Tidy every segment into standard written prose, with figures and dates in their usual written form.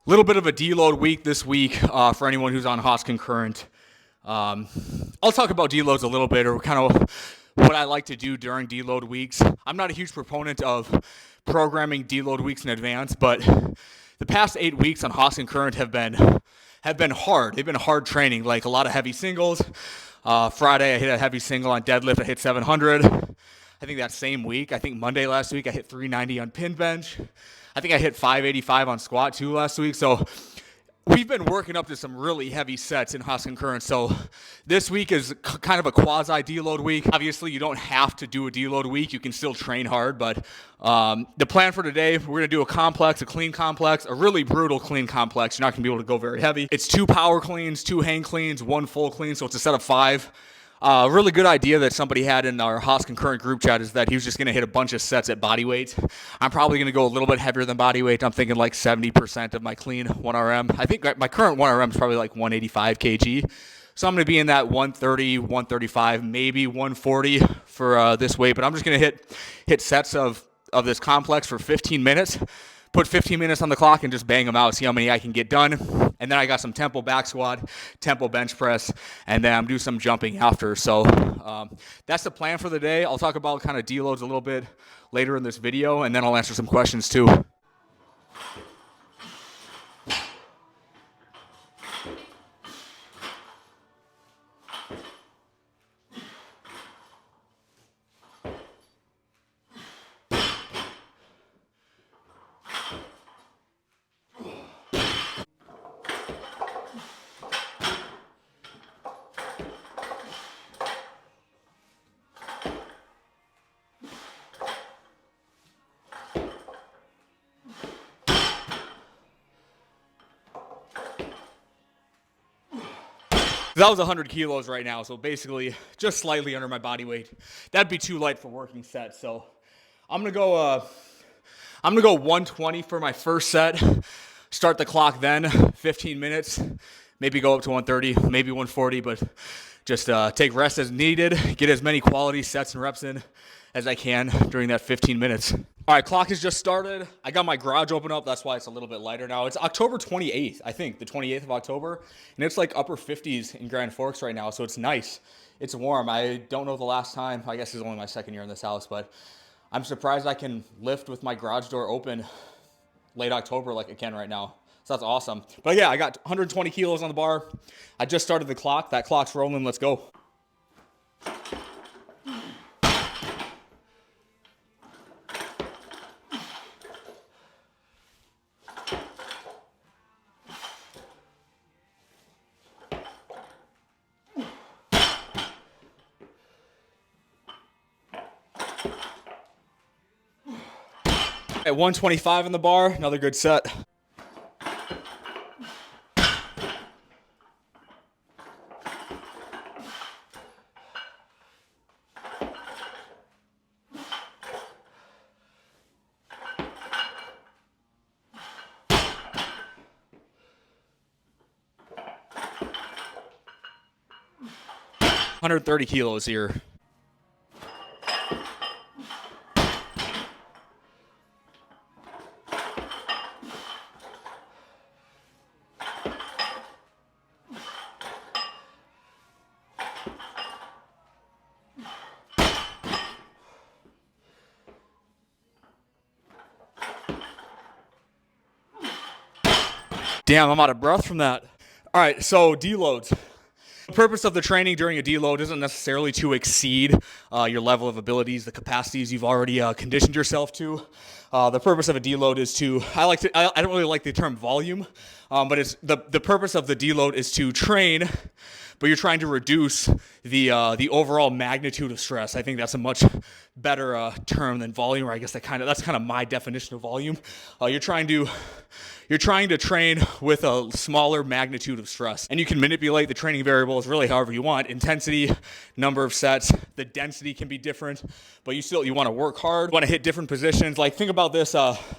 Little bit of a deload week this week for anyone who's on Haas Concurrent. I'll talk about deloads a little bit, or kind of what I like to do during deload weeks. I'm not a huge proponent of programming deload weeks in advance, but the past 8 weeks on Haas Concurrent have been hard. They've been hard training, like a lot of heavy singles. Friday I hit a heavy single on deadlift. I hit 700. I think that same week, I think Monday last week, I hit 390 on pin bench. I think I hit 585 on squat too last week. So we've been working up to some really heavy sets in Haas Concurrent. So this week is kind of a quasi deload week. Obviously, you don't have to do a deload week. You can still train hard. But the plan for today, we're going to do a complex, a clean complex, a really brutal clean complex. You're not going to be able to go very heavy. It's 2 power cleans, 2 hang cleans, 1 full clean. So it's a set of 5. A really good idea that somebody had in our Haas Concurrent group chat is that he was just going to hit a bunch of sets at body weight. I'm probably going to go a little bit heavier than body weight. I'm thinking like 70% of my clean 1RM. I think my current 1RM is probably like 185 kg. So I'm going to be in that 130, 135, maybe 140 for this weight. But I'm just going to hit sets of this complex for 15 minutes. Put 15 minutes on the clock and just bang them out, see how many I can get done. And then I got some tempo back squat, tempo bench press, and then I'm doing some jumping after. So that's the plan for the day. I'll talk about kind of deloads a little bit later in this video, and then I'll answer some questions too. That was 100 kilos right now, so basically just slightly under my body weight. That'd be too light for working sets, so I'm gonna go 120 for my first set. Start the clock then, 15 minutes, maybe go up to 130, maybe 140, but just take rest as needed, get as many quality sets and reps in as I can during that 15 minutes. All right, clock has just started. I got my garage open up. That's why it's a little bit lighter now. It's October 28th, I think, the 28th of October. And it's like upper 50s in Grand Forks right now, so it's nice. It's warm. I don't know the last time. I guess it's only my second year in this house, but I'm surprised I can lift with my garage door open late October like I can right now. So that's awesome. But yeah, I got 120 kilos on the bar. I just started the clock. That clock's rolling. Let's go. At 125 in the bar, another good set. $130 kilos here. Damn, I'm out of breath from that. All right, so deloads. The purpose of the training during a deload isn't necessarily to exceed your level of abilities, the capacities you've already conditioned yourself to. The purpose of a deload is to, I don't really like the term volume, but it's the purpose of the deload is to train, but you're trying to reduce the overall magnitude of stress. I think that's a much better term than volume, or I guess that's kind of my definition of volume. You're trying to train with a smaller magnitude of stress, and you can manipulate the training variables really however you want. Intensity, number of sets, the density can be different, but you want to work hard, want to hit different positions. Like think about this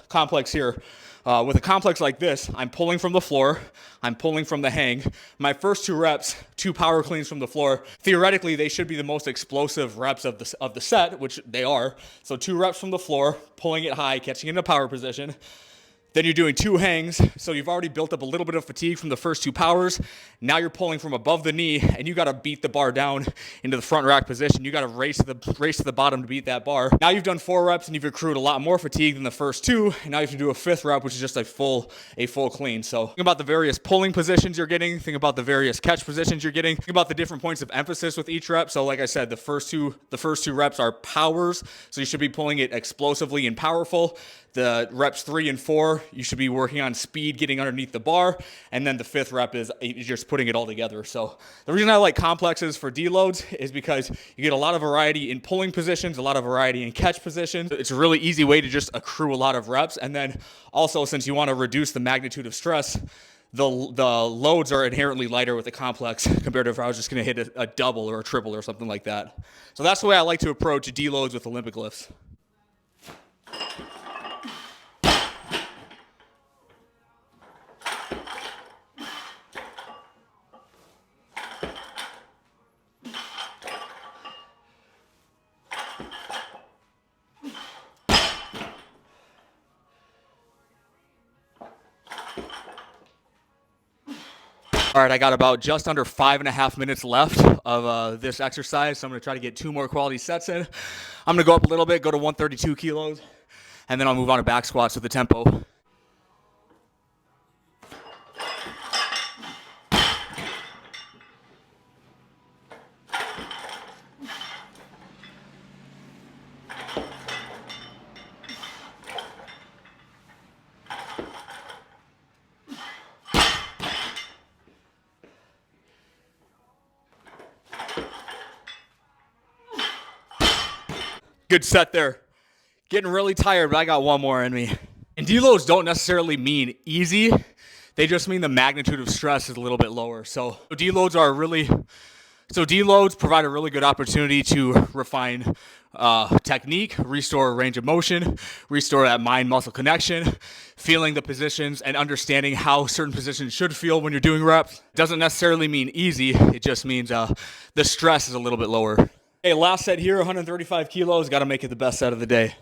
complex here. With a complex like this, I'm pulling from the floor, I'm pulling from the hang. My first 2 reps, 2 power cleans from the floor. Theoretically, they should be the most explosive reps of the set, which they are. So 2 reps from the floor, pulling it high, catching it in a power position. Then you're doing 2 hangs, so you've already built up a little bit of fatigue from the first 2 powers. Now you're pulling from above the knee, and you got to beat the bar down into the front rack position. You got to race to the bottom to beat that bar. Now you've done 4 reps, and you've accrued a lot more fatigue than the first 2. And now you have to do a 5th rep, which is just a full clean. So think about the various pulling positions you're getting. Think about the various catch positions you're getting. Think about the different points of emphasis with each rep. So like I said, the first two reps are powers, so you should be pulling it explosively and powerful. The reps 3 and 4, you should be working on speed, getting underneath the bar. And then the 5th rep is just putting it all together. So the reason I like complexes for deloads is because you get a lot of variety in pulling positions, a lot of variety in catch positions. It's a really easy way to just accrue a lot of reps. And then also, since you want to reduce the magnitude of stress, the loads are inherently lighter with the complex compared to if I was just going to hit a double or a triple or something like that. So that's the way I like to approach deloads with Olympic lifts. All right, I got about just under 5.5 minutes left of this exercise, so I'm going to try to get 2 more quality sets in. I'm going to go up a little bit, go to 132 kilos, and then I'll move on to back squats with the tempo. Good set there. Getting really tired, but I got 1 more in me. And deloads don't necessarily mean easy. They just mean the magnitude of stress is a little bit lower. So deloads provide a really good opportunity to refine technique, restore range of motion, restore that mind-muscle connection, feeling the positions and understanding how certain positions should feel when you're doing reps. Doesn't necessarily mean easy. It just means the stress is a little bit lower. Okay, last set here, 135 kilos. Got to make it the best set of the day.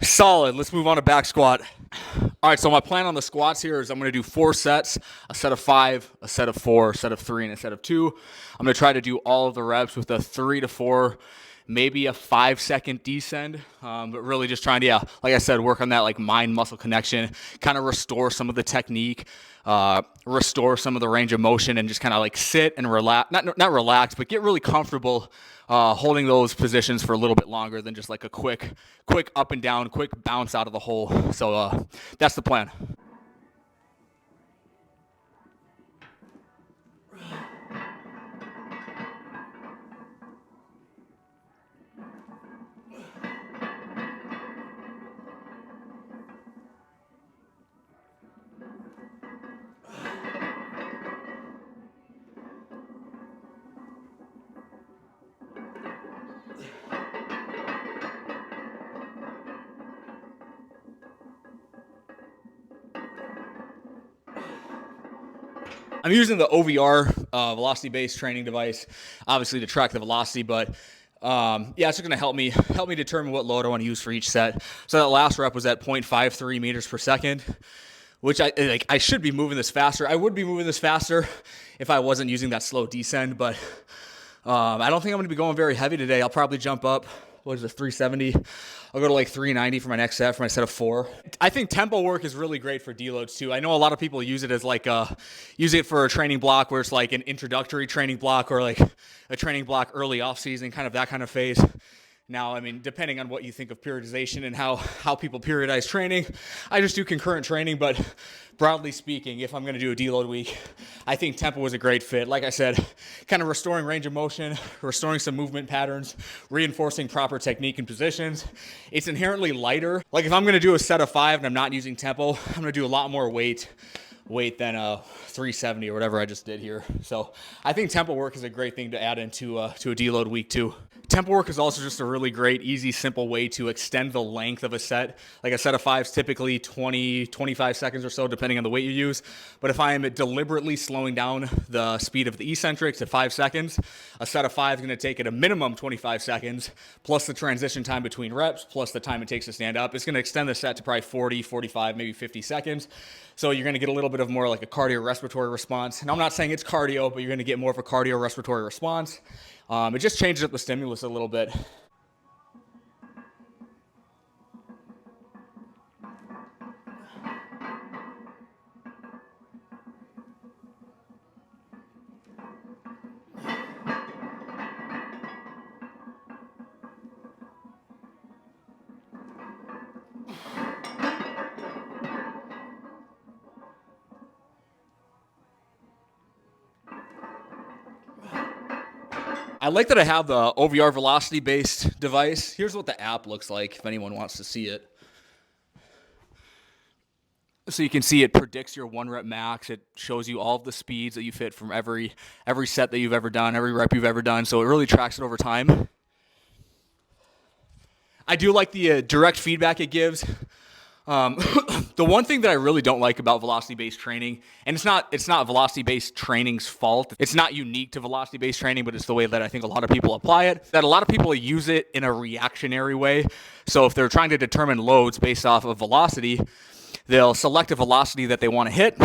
Solid. Let's move on to back squat. All right, so my plan on the squats here is I'm going to do 4 sets, a set of 5, a set of 4, a set of 3, and a set of 2. I'm going to try to do all of the reps with a 3 to 4, maybe a 5-second descend, but really just trying to, like I said, work on that like mind-muscle connection, kind of restore some of the technique, restore some of the range of motion, and just kind of like sit and relax, not relax, but get really comfortable holding those positions for a little bit longer than just like a quick up and down, quick bounce out of the hole. So that's the plan. I'm using the OVR velocity-based training device, obviously to track the velocity, but it's just going to help me determine what load I want to use for each set. So that last rep was at 0.53 meters per second, which I should be moving this faster. I would be moving this faster if I wasn't using that slow descend, but I don't think I'm going to be going very heavy today. I'll probably jump up. What is it, 370? I'll go to like 390 for my next set, for my set of 4. I think tempo work is really great for deloads too. I know a lot of people use it as like use it for a training block where it's like an introductory training block or like a training block early off season, kind of that kind of phase. Now, I mean, depending on what you think of periodization and how people periodize training, I just do concurrent training, but broadly speaking, if I'm going to do a deload week, I think tempo is a great fit. Like I said, kind of restoring range of motion, restoring some movement patterns, reinforcing proper technique and positions. It's inherently lighter. Like if I'm going to do a set of 5 and I'm not using tempo, I'm going to do a lot more weight, weight than a 370 or whatever I just did here. So I think tempo work is a great thing to add into to a deload week too. Tempo work is also just a really great, easy, simple way to extend the length of a set. Like a set of fives, typically 20, 25 seconds or so, depending on the weight you use. But if I am deliberately slowing down the speed of the eccentric to 5 seconds, a set of five is going to take at a minimum 25 seconds, plus the transition time between reps, plus the time it takes to stand up. It's going to extend the set to probably 40, 45, maybe 50 seconds. So you're going to get a little bit of more like a cardio-respiratory response. And I'm not saying it's cardio, but you're going to get more of a cardio-respiratory response. It just changes up the stimulus a little bit. I like that I have the OVR velocity-based device. Here's what the app looks like if anyone wants to see it. So you can see it predicts your 1 rep max. It shows you all of the speeds that you fit from every set that you've ever done, every rep you've ever done. So it really tracks it over time. I do like the direct feedback it gives. The one thing that I really don't like about velocity-based training, and it's not velocity-based training's fault. It's not unique to velocity-based training, but it's the way that I think a lot of people apply it. That a lot of people use it in a reactionary way. So if they're trying to determine loads based off of velocity, they'll select a velocity that they want to hit.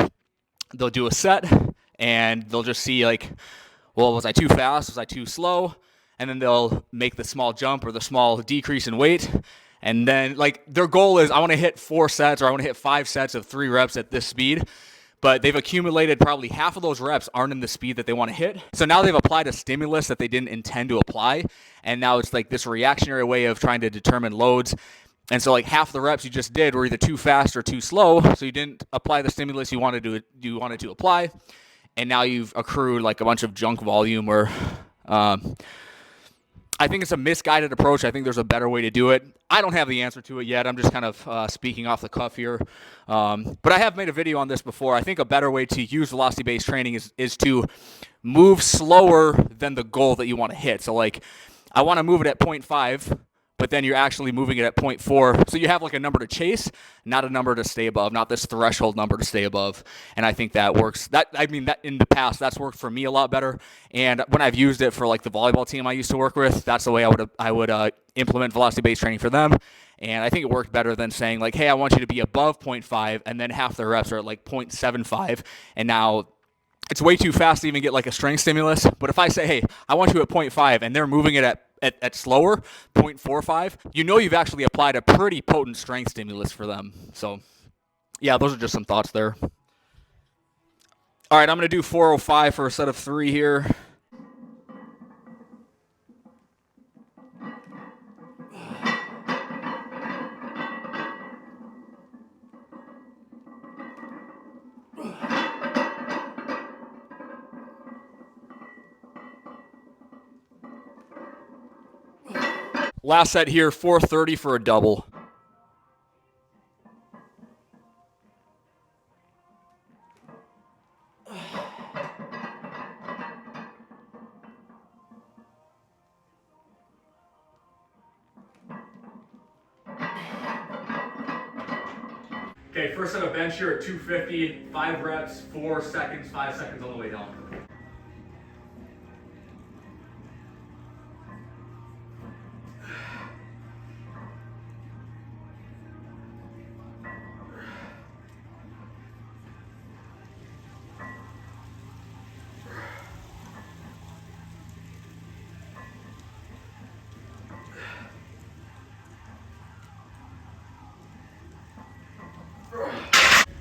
They'll do a set, and they'll just see like, well, was I too fast? Was I too slow? And then they'll make the small jump or the small decrease in weight. And then, like, their goal is I want to hit 4 sets or I want to hit 5 sets of 3 reps at this speed. But they've accumulated probably half of those reps aren't in the speed that they want to hit. So now they've applied a stimulus that they didn't intend to apply. And now it's like this reactionary way of trying to determine loads. And so, like, half the reps you just did were either too fast or too slow. So you didn't apply the stimulus you wanted to apply. And now you've accrued, like, a bunch of junk volume or... I think it's a misguided approach. I think there's a better way to do it. I don't have the answer to it yet. I'm just kind of speaking off the cuff here. But I have made a video on this before. I think a better way to use velocity-based training is to move slower than the goal that you want to hit. So, like, I want to move it at 0.5, but then you're actually moving it at 0.4. So you have like a number to chase, not a number to stay above, not this threshold number to stay above. And I think that works. That in the past, that's worked for me a lot better. And when I've used it for like the volleyball team I used to work with, that's the way I would implement velocity-based training for them. And I think it worked better than saying like, hey, I want you to be above 0.5, and then half the reps are at like 0.75, and now it's way too fast to even get like a strength stimulus. But if I say, hey, I want you at 0.5, and they're moving it at slower, 0.45, you know you've actually applied a pretty potent strength stimulus for them. So, yeah, those are just some thoughts there. All right, I'm going to do 405 for a set of 3 here. Last set here, 430 for a double. Okay, first set of bench here at 250, 5 reps, 4 seconds, 5 seconds on the way down.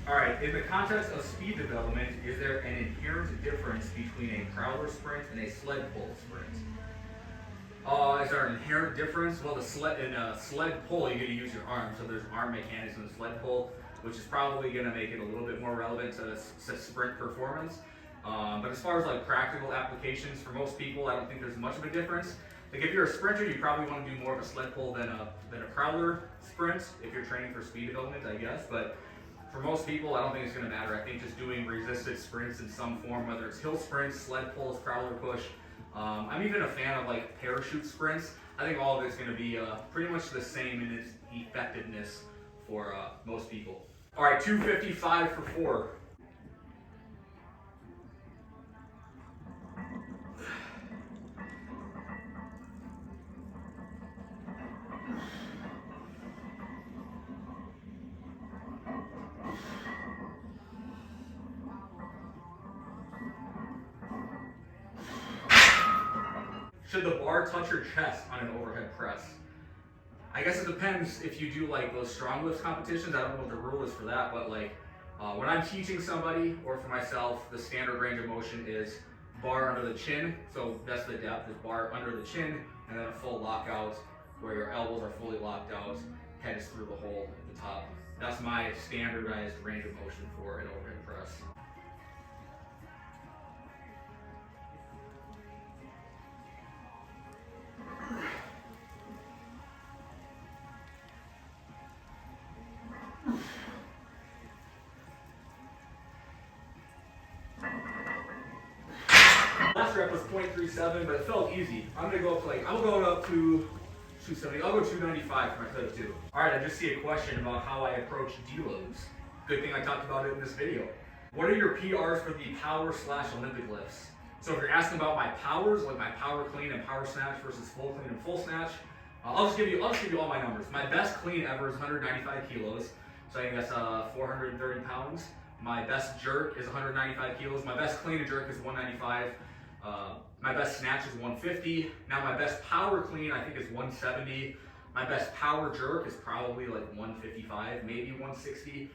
All right, in the context of speed development, is there an inherent difference between a prowler sprint and a sled pull sprint? Is there an inherent difference? Well, in a sled pull, you're going to use your arm, so there's arm mechanics in the sled pull, which is probably going to make it a little bit more relevant to sprint performance. But as far as like practical applications for most people, I don't think there's much of a difference. Like if you're a sprinter, you probably want to do more of a sled pull than a prowler sprint if you're training for speed development, I guess. But For most people, I don't think it's going to matter. I think just doing resisted sprints in some form, whether it's hill sprints, sled pulls, crawler push. I'm even a fan of like parachute sprints. I think all of it's going to be pretty much the same in its effectiveness for most people. All right, 255 for 4. Should the bar touch your chest on an overhead press? I guess it depends if you do like those strong lifts competitions. I don't know what the rule is for that, but like when I'm teaching somebody or for myself, the standard range of motion is bar under the chin. So that's the depth, is bar under the chin, and then a full lockout where your elbows are fully locked out, head is through the hole at the top. That's my standardized range of motion for an overhead press. Last rep was 0.37, but it felt easy. I'm gonna go up to I'll go up to 270. I'll go 295 for my clip too. All right, I just see a question about how I approach deloads. Good thing I talked about it in this video. What are your PRs for the power/Olympic lifts? So if you're asking about my powers, like my power clean and power snatch versus full clean and full snatch, I'll just give you all my numbers. My best clean ever is 195 kilos. So I think that's 430 pounds. My best jerk is 195 kilos. My best clean and jerk is 195. My best snatch is 150. Now my best power clean I think is 170. My best power jerk is probably like 155, maybe 160.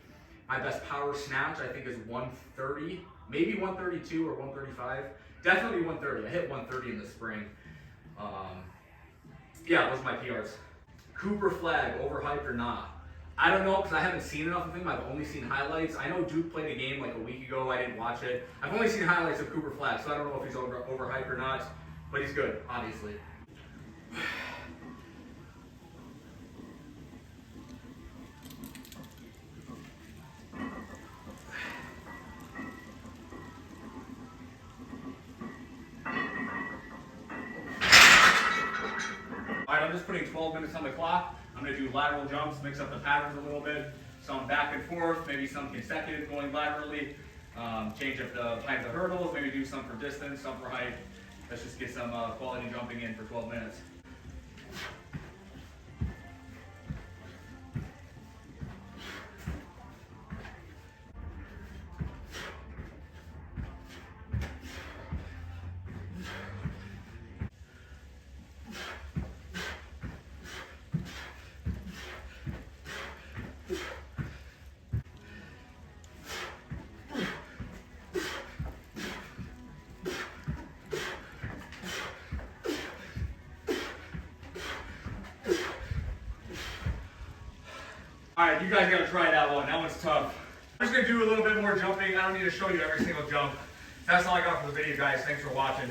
My best power snatch I think is 130, maybe 132 or 135. Definitely 130. I hit 130 in the spring. Yeah, those are my PRs. Cooper flag, overhyped or not? I don't know, because I haven't seen enough of him. I've only seen highlights. I know Duke played a game like a week ago. I didn't watch it. I've only seen highlights of Cooper flag, so I don't know if he's overhyped or not, but he's good, obviously. All right, I'm just putting 12 minutes on the clock. I'm going to do lateral jumps, mix up the patterns a little bit. Some back and forth, maybe some consecutive going laterally. Change up the height of the hurdles, maybe do some for distance, some for height. Let's just get some quality jumping in for 12 minutes. All right, you guys gotta try that one. That one's tough. I'm just gonna do a little bit more jumping. I don't need to show you every single jump. That's all I got for the video, guys. Thanks for watching.